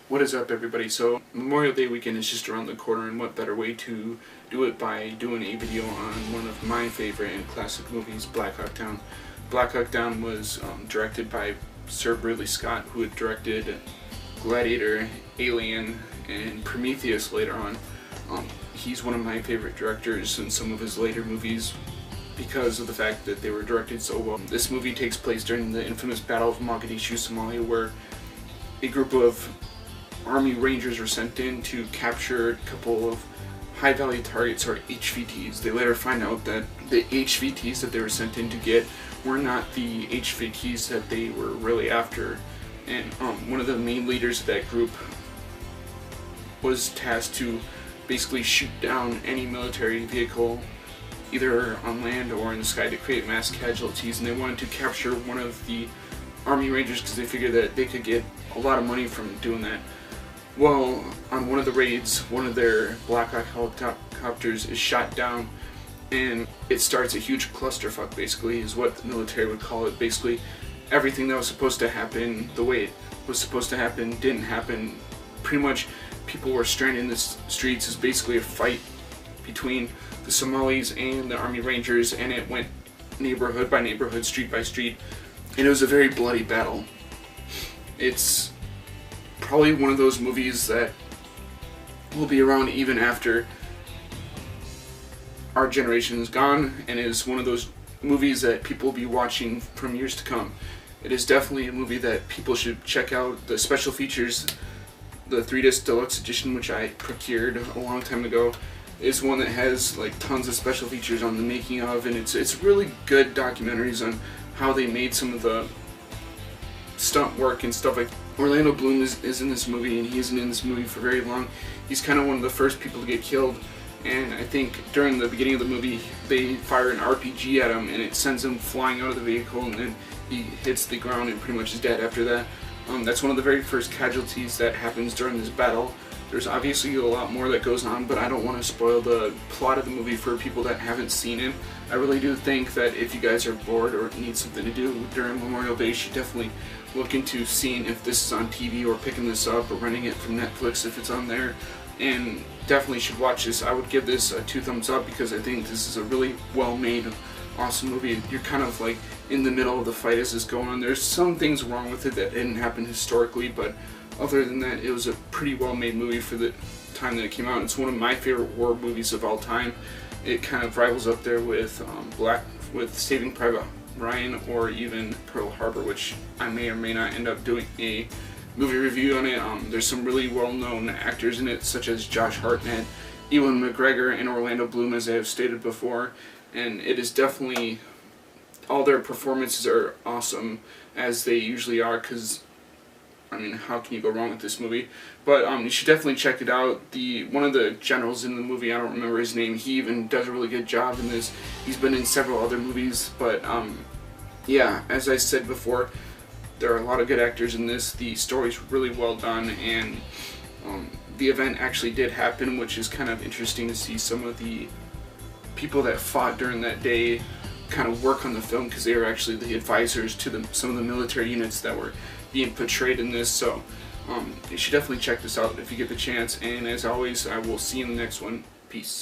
What is up, everybody? So Memorial Day weekend is just around the corner, and what better way to do it by doing a video on one of my favorite and classic movies, Black Hawk Down. Black Hawk Down was directed by Sir Ridley Scott, who had directed Gladiator, Alien, and Prometheus later on. He's one of my favorite directors in some of his later movies because of the fact that they were directed so well. This movie takes place during the infamous Battle of Mogadishu, Somalia, where a group of Army Rangers were sent in to capture a couple of high-value targets, or HVTs. They later find out that the HVTs that they were sent in to get were not the HVTs that they were really after. And one of the main leaders of that group was tasked to basically shoot down any military vehicle, either on land or in the sky, to create mass casualties. And they wanted to capture one of the Army Rangers because they figured that they could get a lot of money from doing that. Well, on one of the raids, one of their Black Hawk helicopters is shot down, and it starts a huge clusterfuck, basically, is what the military would call it. Basically, everything that was supposed to happen, the way it was supposed to happen, didn't happen. Pretty much, people were stranded in the streets. It's basically a fight between the Somalis and the Army Rangers, and it went neighborhood by neighborhood, street by street, and it was a very bloody battle. It's probably one of those movies that will be around even after our generation is gone, and is one of those movies that people will be watching from years to come. It is definitely a movie that people should check out. The special features, the 3-disc deluxe edition, which I procured a long time ago, is one that has like tons of special features on the making of, and it's really good documentaries on how they made some of the stunt work and stuff like that. Orlando Bloom is in this movie, and he isn't in this movie for very long. He's kind of one of the first people to get killed, and I think during the beginning of the movie they fire an RPG at him and it sends him flying out of the vehicle, and then he hits the ground and pretty much is dead after that. That's one of the very first casualties that happens during this battle. There's obviously a lot more that goes on, but I don't want to spoil the plot of the movie for people that haven't seen it. I really do think that if you guys are bored or need something to do during Memorial Day, you should definitely look into seeing if this is on TV, or picking this up or renting it from Netflix if it's on there, and definitely should watch this. I would give this a 2 thumbs up because I think this is a really well-made, awesome movie. You're kind of like in the middle of the fight as it's going on. There's some things wrong with it that didn't happen historically, but other than that, it was a pretty well-made movie for the time that it came out. It's one of my favorite war movies of all time. It kind of rivals up there with Saving Private Ryan, or even Pearl Harbor, which I may or may not end up doing a movie review on it. There's some really well-known actors in it, such as Josh Hartnett, Ewan McGregor, and Orlando Bloom, as I have stated before, and it is definitely, all their performances are awesome, as they usually are, because I mean, how can you go wrong with this movie? But you should definitely check it out. One of the generals in the movie, I don't remember his name, he even does a really good job in this. He's been in several other movies, but yeah, as I said before, there are a lot of good actors in this. The story's really well done, and the event actually did happen, which is kind of interesting to see some of the people that fought during that day kind of work on the film, because they were actually the advisors to some of the military units that were being portrayed in this. So you should definitely check this out if you get the chance, and as always, I will see you in the next one. Peace.